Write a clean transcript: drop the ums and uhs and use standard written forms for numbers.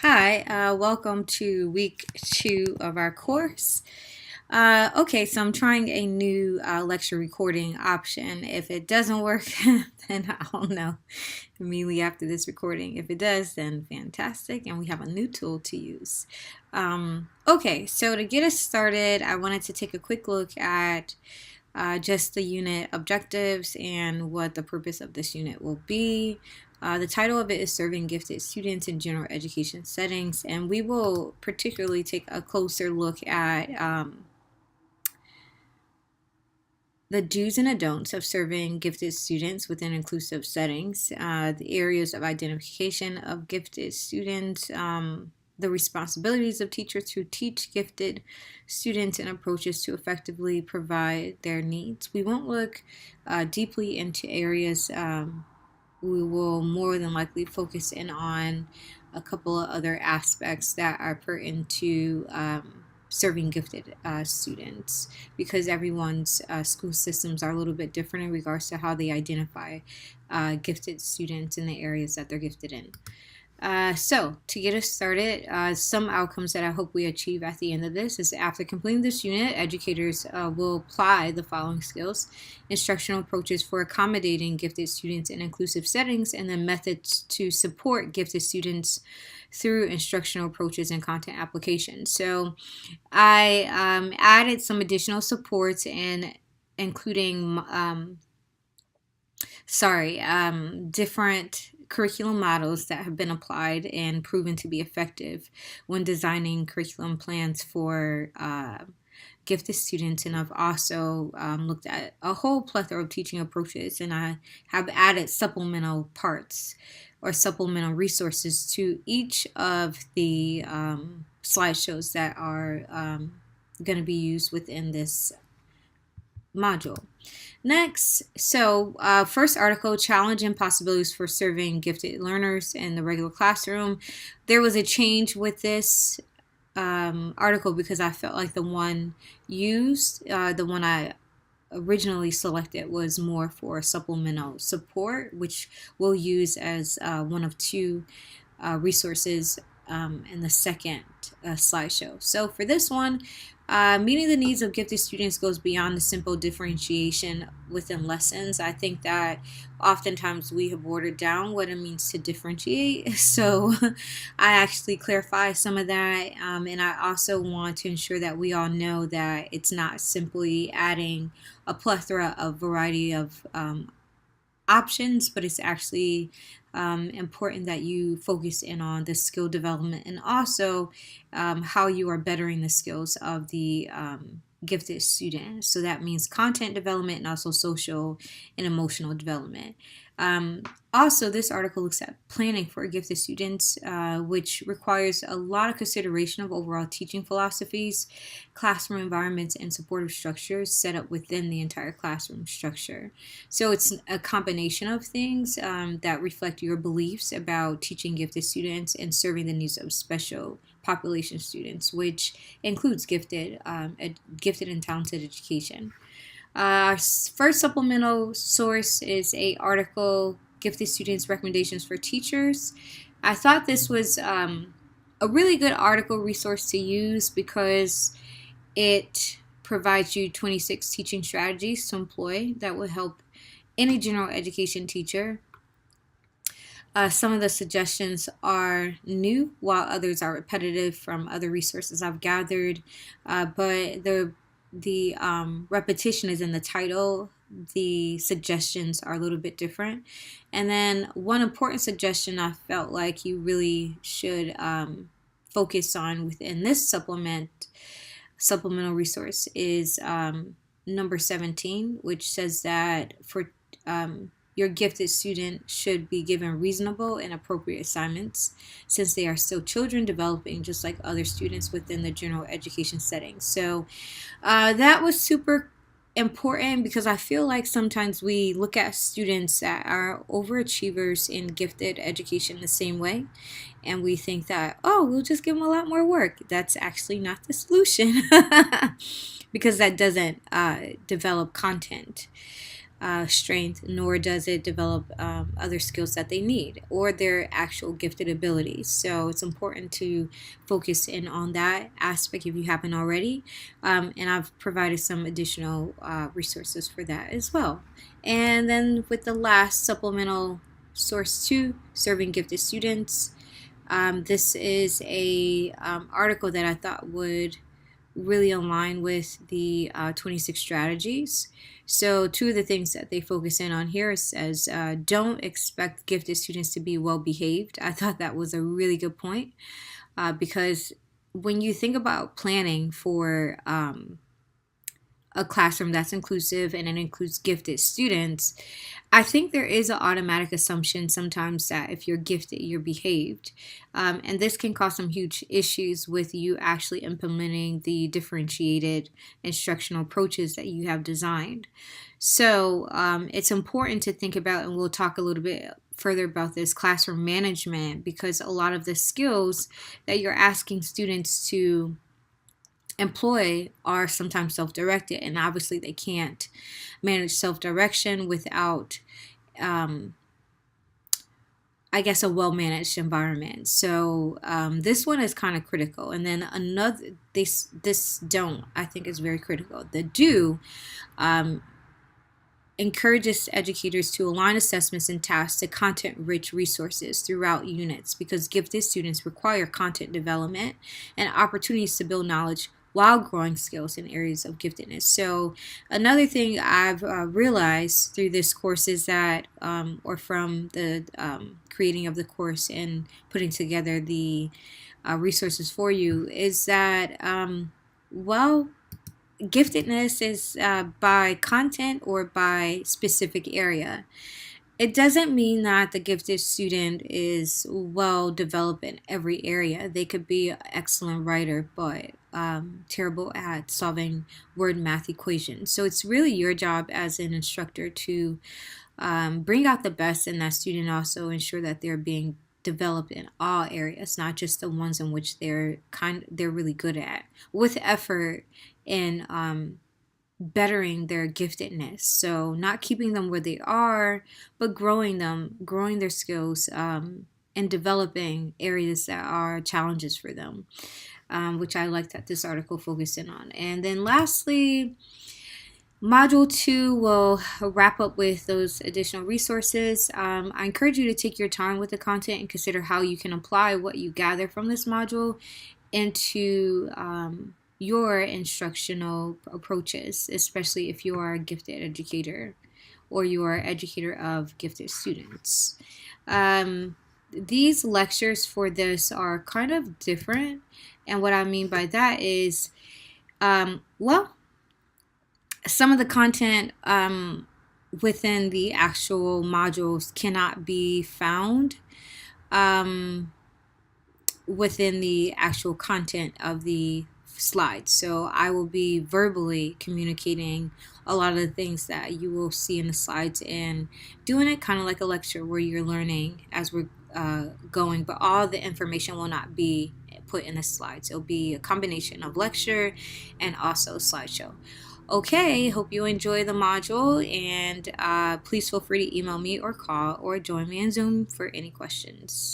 Hi, welcome to week 2 of our course. Okay, so I'm trying a new lecture recording option. If it doesn't work, then I'll know immediately after this recording. If it does, then fantastic, and we have a new tool to use. Okay, so to get us started, I wanted to take a quick look at just the unit objectives and what the purpose of this unit will be. The title of it is Serving Gifted Students in General Education Settings, and we will particularly take a closer look at the do's and don'ts of serving gifted students within inclusive settings, the areas of identification of gifted students, the responsibilities of teachers who teach gifted students, and approaches to effectively provide their needs. We won't look deeply into areas. We will more than likely focus in on a couple of other aspects that are pertinent to serving gifted students, because everyone's school systems are a little bit different in regards to how they identify gifted students in the areas that they're gifted in. So to get us started, some outcomes that I hope we achieve at the end of this is after completing this unit, educators will apply the following skills: instructional approaches for accommodating gifted students in inclusive settings, and then methods to support gifted students through instructional approaches and content application. So I added some additional supports and including different curriculum models that have been applied and proven to be effective when designing curriculum plans for gifted students. And I've also looked at a whole plethora of teaching approaches, and I have added supplemental parts or supplemental resources to each of the slideshows that are going to be used within this module. Next, first article, Challenge and Possibilities for Serving Gifted Learners in the Regular Classroom. There was a change with this article because I felt like the one used, the one I originally selected, was more for supplemental support, which we'll use as one of two resources in the second slideshow. So for this one, meeting the needs of gifted students goes beyond the simple differentiation within lessons. I think that oftentimes we have watered down what it means to differentiate. So I actually clarify some of that. And I also want to ensure that we all know that it's not simply adding a plethora of variety of options, but it's actually important that you focus in on the skill development and also how you are bettering the skills of the gifted student. So that means content development and also social and emotional development. Also, this article looks at planning for gifted students, which requires a lot of consideration of overall teaching philosophies, classroom environments, and supportive structures set up within the entire classroom structure. So it's a combination of things that reflect your beliefs about teaching gifted students and serving the needs of special population students, which includes gifted and talented education. Our first supplemental source is a article, Gifted Students Recommendations for Teachers. I thought this was a really good article resource to use because it provides you 26 teaching strategies to employ that will help any general education teacher. Some of the suggestions are new, while others are repetitive from other resources I've gathered, but the repetition is in the title. The suggestions are a little bit different. And then one important suggestion I felt like you really should focus on within this supplemental resource is number 17, which says that for your gifted student should be given reasonable and appropriate assignments since they are still children developing just like other students within the general education setting. So that was super important because I feel like sometimes we look at students that are overachievers in gifted education the same way, and we think that, oh, we'll just give them a lot more work. That's actually not the solution because that doesn't develop content. strength, nor does it develop other skills that they need or their actual gifted abilities. So it's important to focus in on that aspect if you haven't already. And I've provided some additional resources for that as well. And then with the last supplemental source 2, serving gifted students. This is a article that I thought would really align with the 26 strategies. So two of the things that they focus in on here says, don't expect gifted students to be well behaved. I thought that was a really good point because when you think about planning for a classroom that's inclusive and it includes gifted students, I think there is an automatic assumption sometimes that if you're gifted, you're behaved. And this can cause some huge issues with you actually implementing the differentiated instructional approaches that you have designed. So it's important to think about, and we'll talk a little bit further about this, classroom management, because a lot of the skills that you're asking students to employ are sometimes self-directed, and obviously they can't manage self-direction without I guess a well-managed environment. So this one is kind of critical. And then another, this don't, I think is very critical. The do encourages educators to align assessments and tasks to content-rich resources throughout units, because gifted students require content development and opportunities to build knowledge while growing skills in areas of giftedness. So another thing I've realized through this course is that, or from the creating of the course and putting together the resources for you, is that, well, giftedness is by content or by specific area. It doesn't mean that the gifted student is well developed in every area. They could be an excellent writer, but terrible at solving word math equations. So it's really your job as an instructor to bring out the best in that student, also ensure that they're being developed in all areas, not just the ones in which they're really good at, with effort in bettering their giftedness. So not keeping them where they are, but growing them, growing their skills, and developing areas that are challenges for them, which I like that this article focused in on. And then lastly, Module 2 will wrap up with those additional resources. I encourage you to take your time with the content and consider how you can apply what you gather from this module into your instructional approaches, especially if you are a gifted educator or you are an educator of gifted students. These lectures for this are kind of different, and what I mean by that is, well, some of the content within the actual modules cannot be found within the actual content of the slides. So I will be verbally communicating a lot of the things that you will see in the slides and doing it kind of like a lecture where you're learning as we're going, but all the information will not be put in the slides. It'll be a combination of lecture and also slideshow. Okay, hope you enjoy the module, and please feel free to email me or call or join me in Zoom for any questions.